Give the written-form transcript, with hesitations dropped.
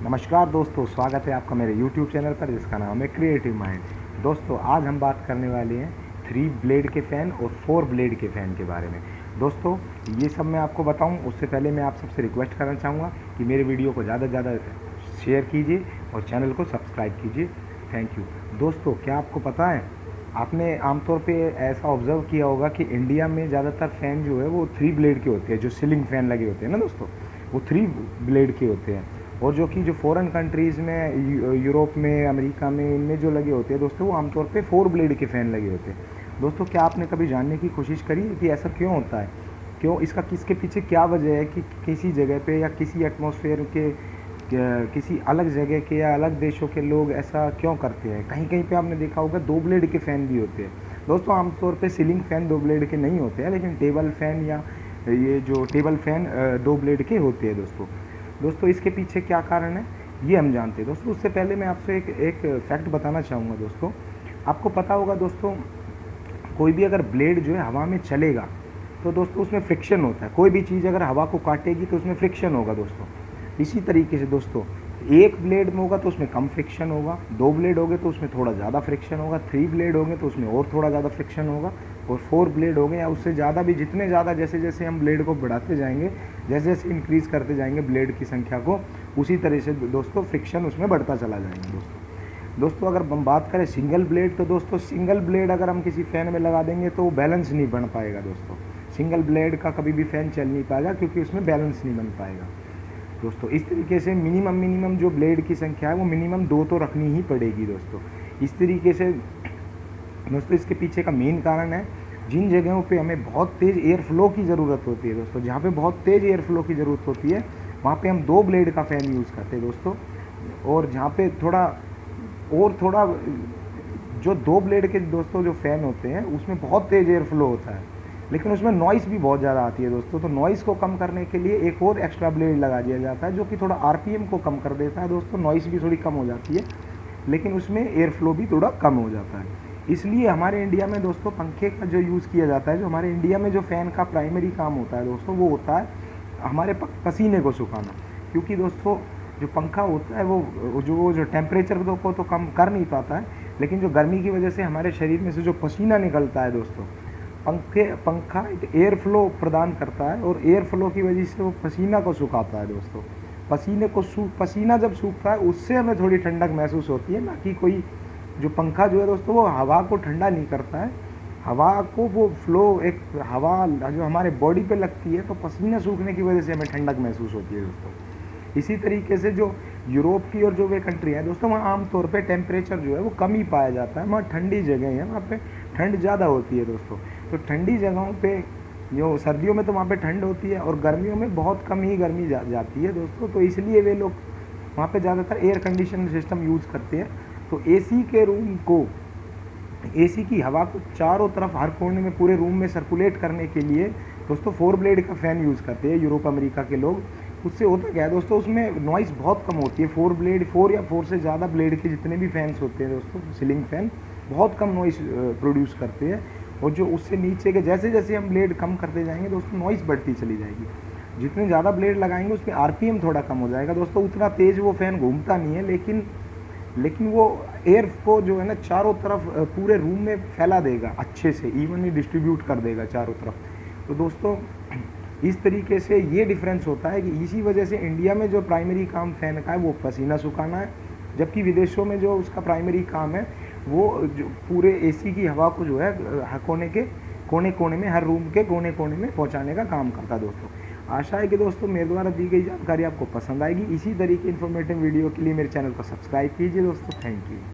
नमस्कार दोस्तों, स्वागत है आपका मेरे YouTube चैनल पर जिसका नाम है क्रिएटिव माइंड। दोस्तों आज हम बात करने वाले हैं 3 ब्लेड के फ़ैन और 4 ब्लेड के फ़ैन के बारे में। दोस्तों ये सब मैं आपको बताऊं उससे पहले मैं आप सबसे रिक्वेस्ट करना चाहूँगा कि मेरे वीडियो को ज़्यादा से ज़्यादा शेयर कीजिए और चैनल को सब्सक्राइब कीजिए। Thank you. दोस्तों क्या आपको पता है, आपने आमतौर पे ऐसा ऑब्ज़र्व किया होगा कि इंडिया में ज़्यादातर फ़ैन जो है वो 3 ब्लेड के होते हैं। जो सीलिंग फ़ैन लगे होते हैं ना दोस्तों, वो 3 ब्लेड के होते हैं। और जो कि जो फ़ॉरेन कंट्रीज़ में, यूरोप में, अमेरिका में, इनमें जो लगे होते हैं दोस्तों, वो आमतौर पे 4 ब्लेड के फ़ैन लगे होते हैं। दोस्तों क्या आपने कभी जानने की कोशिश करी है कि ऐसा क्यों होता है? क्यों, इसका किसके पीछे क्या वजह है कि किसी जगह पे या किसी एटमॉस्फेयर के किसी अलग जगह के या अलग देशों के लोग ऐसा क्यों करते हैं? कहीं कहीं पे आपने देखा होगा 2 ब्लेड के फ़ैन भी होते हैं। दोस्तों आमतौर पे सीलिंग फ़ैन 2 ब्लेड के नहीं होते हैं, लेकिन टेबल फ़ैन या ये जो टेबल फ़ैन 2 ब्लेड के होते हैं दोस्तों इसके पीछे क्या कारण है ये हम जानते हैं। दोस्तों उससे पहले मैं आपसे एक फैक्ट बताना चाहूँगा। दोस्तों आपको पता होगा दोस्तों, कोई भी अगर ब्लेड जो है हवा में चलेगा तो दोस्तों उसमें फ्रिक्शन होता है। कोई भी चीज़ अगर हवा को काटेगी तो उसमें फ्रिक्शन होगा दोस्तों। इसी तरीके से दोस्तों एक ब्लेड में होगा तो उसमें कम फ्रिक्शन होगा, 2 ब्लेड होंगे तो उसमें थोड़ा ज़्यादा फ्रिक्शन होगा, 3 ब्लेड होंगे तो उसमें और थोड़ा ज़्यादा फ्रिक्शन होगा, और 4 ब्लेड होंगे या उससे ज़्यादा भी, जितने ज़्यादा जैसे जैसे हम ब्लेड को बढ़ाते जाएंगे, जैसे जैसे इंक्रीज़ करते जाएंगे ब्लेड की संख्या को, उसी तरह से दोस्तों फ्रिक्शन उसमें बढ़ता चला जाएगा दोस्तों अगर हम बात करें सिंगल ब्लेड, तो दोस्तों सिंगल ब्लेड अगर हम किसी फ़ैन में लगा देंगे तो वो बैलेंस नहीं बन पाएगा दोस्तों। सिंगल ब्लेड का कभी भी फ़ैन चल नहीं पाएगा क्योंकि उसमें बैलेंस नहीं बन पाएगा दोस्तों। इस तरीके से मिनिमम जो ब्लेड की संख्या है वो मिनिमम 2 तो रखनी ही पड़ेगी दोस्तों। इस तरीके से दोस्तों इसके पीछे का मेन कारण है, जिन जगहों पे हमें बहुत तेज़ एयर फ्लो की ज़रूरत होती है दोस्तों, जहाँ पे बहुत तेज़ एयर फ्लो की ज़रूरत होती है वहाँ पे हम 2 ब्लेड का फ़ैन यूज़ करते हैं दोस्तों। और जहाँ पे थोड़ा जो 2 ब्लेड के दोस्तों जो फ़ैन होते हैं उसमें बहुत तेज़ एयर फ्लो होता है, लेकिन उसमें नॉइज़ भी बहुत ज़्यादा आती है दोस्तों। तो नॉइज़ को कम करने के लिए एक और एक्स्ट्रा ब्लेड लगा दिया जाता है जो कि थोड़ा आरपीएम को कम कर देता है दोस्तों। नॉइज़ भी थोड़ी कम हो जाती है, लेकिन उसमें एयर फ्लो भी थोड़ा कम हो जाता है। इसलिए हमारे इंडिया में दोस्तों पंखे का जो यूज़ किया जाता है, जो हमारे इंडिया में जो फ़ैन का प्राइमरी काम होता है दोस्तों, वो होता है हमारे पसीने को सुखाना। क्योंकि दोस्तों जो पंखा होता है वो जो टेम्परेचर को तो कम कर नहीं पाता है, लेकिन जो गर्मी की वजह से हमारे शरीर में से जो पसीना निकलता है दोस्तों, पंखा एक एयर फ्लो प्रदान करता है और एयर फ्लो की वजह से वो पसीना को सुखाता है दोस्तों। पसीना जब सूखता है उससे हमें थोड़ी ठंडक महसूस होती है, ना कि कोई जो पंखा जो है दोस्तों वो हवा को ठंडा नहीं करता है। हवा को वो फ्लो, एक हवा जो हमारे बॉडी पे लगती है तो पसीना सूखने की वजह से हमें ठंडक महसूस होती है दोस्तों। इसी तरीके से जो यूरोप की और जो वे कंट्री हैं दोस्तों, वहाँ आमतौर पे टेम्परेचर जो है वो कम ही पाया जाता है। वहाँ ठंडी जगह है, वहाँ पे ठंड ज़्यादा होती है दोस्तों। तो ठंडी जगहों पे जो सर्दियों में तो वहाँ पे ठंड होती है और गर्मियों में बहुत कम ही गर्मी जाती है दोस्तों। तो इसलिए वे लोग वहाँ पे ज़्यादातर एयर कंडीशन सिस्टम यूज़ करते हैं। तो एसी की हवा को चारों तरफ हर कोने में पूरे रूम में सर्कुलेट करने के लिए दोस्तों 4 ब्लेड का फ़ैन यूज़ करते हैं यूरोप अमेरिका के लोग। उससे होता क्या है दोस्तों, उसमें नॉइज़ बहुत कम होती है। 4 या 4 से ज़्यादा ब्लेड के जितने भी फैंस होते हैं दोस्तों, सीलिंग फ़ैन बहुत कम नॉइज़ प्रोड्यूस करते हैं। और जो उससे नीचे के जैसे जैसे हम ब्लेड कम करते जाएंगे दोस्तों, नॉइज़ बढ़ती चली जाएगी। जितने ज़्यादा ब्लेड लगाएंगे उसमें आरपीएम थोड़ा कम हो जाएगा दोस्तों। उतना तेज़ वो फ़ैन घूमता नहीं है, लेकिन वो एयर को जो है ना चारों तरफ पूरे रूम में फैला देगा, अच्छे से इवनली डिस्ट्रीब्यूट कर देगा चारों तरफ। तो दोस्तों इस तरीके से ये डिफरेंस होता है कि इसी वजह से इंडिया में जो प्राइमरी काम फ़ैन का है वो पसीना सुखाना है, जबकि विदेशों में जो उसका प्राइमरी काम है वो जो पूरे एसी की हवा को जो है हर कोने कोने में, हर रूम के कोने कोने में पहुंचाने का काम करता है दोस्तों। आशा है कि दोस्तों मेरे द्वारा दी गई जानकारी आपको पसंद आएगी। इसी तरह की इन्फॉर्मेटिव वीडियो के लिए मेरे चैनल को सब्सक्राइब कीजिए दोस्तों। Thank you.